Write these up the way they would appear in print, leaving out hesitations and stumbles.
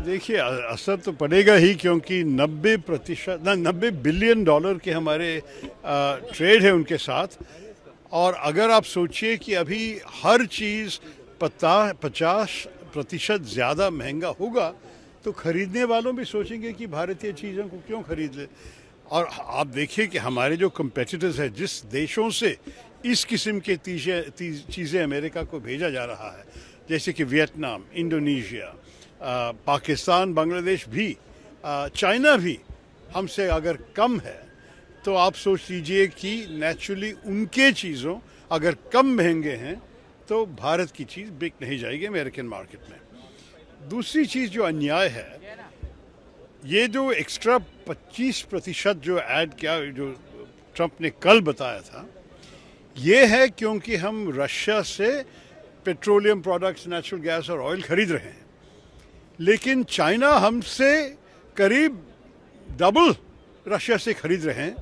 देखिए असर तो पड़ेगा ही, क्योंकि 90 बिलियन डॉलर के हमारे ट्रेड है उनके साथ। और अगर आप सोचिए कि अभी हर चीज़ 50% ज़्यादा महंगा होगा, तो खरीदने वालों भी सोचेंगे कि भारतीय चीज़ों को क्यों खरीद ले। और आप देखिए कि हमारे जो कंपेटिटर्स हैं, जिस देशों से इस किस्म के चीज़ें अमेरिका को भेजा जा रहा है, जैसे कि वियतनाम, इंडोनेशिया, पाकिस्तान, बांग्लादेश भी, चाइना भी हमसे अगर कम है, तो आप सोच लीजिए कि नेचुरली उनके चीज़ों अगर कम महंगे हैं तो भारत की चीज़ बिक नहीं जाएगी अमेरिकन मार्केट में। दूसरी चीज़ जो अन्याय है, ये जो एक्स्ट्रा 25% जो ऐड किया, जो ट्रंप ने कल बताया था, ये है क्योंकि हम रशिया से पेट्रोलियम प्रोडक्ट्स, नेचुरल गैस और ऑयल खरीद रहे हैं। लेकिन चाइना हमसे करीब डबल रशिया से खरीद रहे हैं,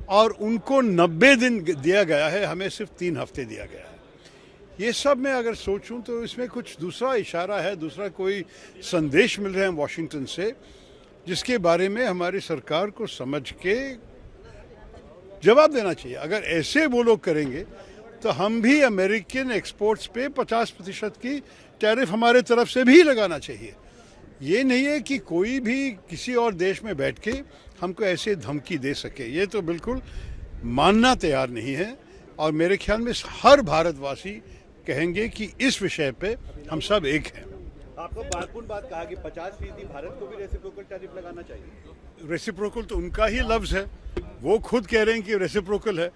और उनको 90 दिन दिया गया है, हमें सिर्फ 3 हफ्ते दिया गया है। ये सब मैं अगर सोचूं तो इसमें कुछ दूसरा इशारा है, दूसरा कोई संदेश मिल रहे हैं वॉशिंगटन से, जिसके बारे में हमारी सरकार को समझ के जवाब देना चाहिए। अगर ऐसे वो लोग करेंगे तो हम भी अमेरिकन एक्सपोर्ट्स पे 50% की टैरिफ हमारे तरफ से भी लगाना चाहिए। ये नहीं है कि कोई भी किसी और देश में बैठ के हमको ऐसे धमकी दे सके, ये तो बिल्कुल मानना तैयार नहीं है। और मेरे ख्याल में हर भारतवासी कहेंगे कि इस विषय पे हम सब एक हैं। आपको बारपूर्ण बात कहा कि 50% भारत को भी रेसिप्रोकल टैरिफ लगाना चाहिए। रेसिप्रोकल तो उनका ही लफ्ज़ है, वो खुद कह रहे हैं कि रेसिप्रोकल है।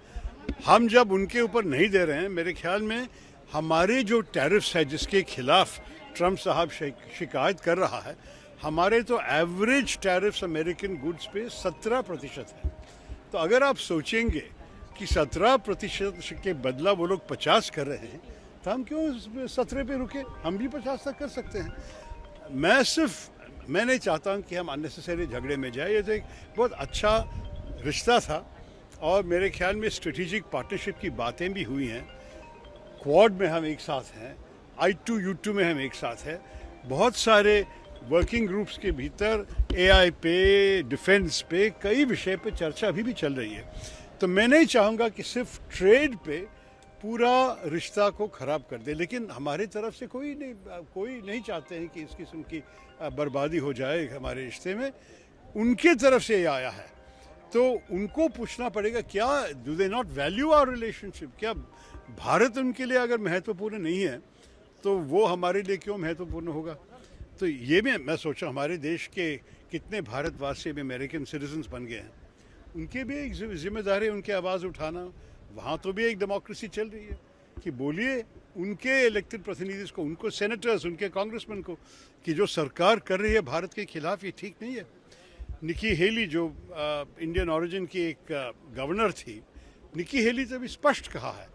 हम जब उनके ऊपर नहीं दे रहे हैं, मेरे ख्याल में हमारे जो टैरिफ्स है जिसके खिलाफ ट्रंप साहब शिकायत कर रहा है, हमारे तो एवरेज टैरिफ्स अमेरिकन गुड्स पे 17% है। तो अगर आप सोचेंगे कि 17% के बदला वो लोग 50 कर रहे हैं, तो हम क्यों 17 पे रुके, हम भी 50 तक कर सकते हैं। मैं नहीं चाहता हूँ कि हम अननेसेसरी झगड़े में जाए। ये तो एक बहुत अच्छा रिश्ता था, और मेरे ख्याल में स्ट्रेटेजिक पार्टनरशिप की बातें भी हुई हैं। क्वाड में हम एक साथ हैं, I2U2 में हम एक साथ हैं, बहुत सारे वर्किंग ग्रुप्स के भीतर AI पे, डिफेंस पे, कई विषय पे चर्चा अभी भी चल रही है। तो मैं नहीं चाहूँगा कि सिर्फ ट्रेड पे पूरा रिश्ता को ख़राब कर दे, लेकिन हमारी तरफ से कोई नहीं चाहते हैं कि इस किस्म की बर्बादी हो जाए हमारे रिश्ते में। उनके तरफ से ये आया है, तो उनको पूछना पड़ेगा, क्या do they not value our relationship? क्या भारत उनके लिए अगर महत्वपूर्ण नहीं है, तो वो हमारे लिए क्यों महत्वपूर्ण होगा? तो ये भी मैं सोचा, हमारे देश के कितने भारतवासी अमेरिकन सिटीजन्स बन गए हैं, उनके भी एक जिम्मेदारी उनकी आवाज़ उठाना। वहाँ तो भी एक डेमोक्रेसी चल रही है कि बोलिए उनके इलेक्टेड प्रतिनिधि को, उनको सेनेटर्स, उनके कांग्रेसमैन को, कि जो सरकार कर रही है भारत के खिलाफ, ये ठीक नहीं है। निकी हेली जो इंडियन ओरिजिन की एक गवर्नर थी, निकी हेली ने भी स्पष्ट कहा है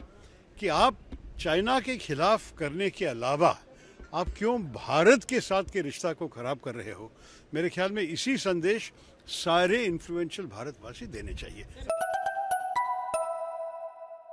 कि आप चाइना के खिलाफ करने के अलावा आप क्यों भारत के साथ के रिश्ता को खराब कर रहे हो। मेरे ख्याल में इसी संदेश सारे इन्फ्लुएंशियल भारतवासी देने चाहिए।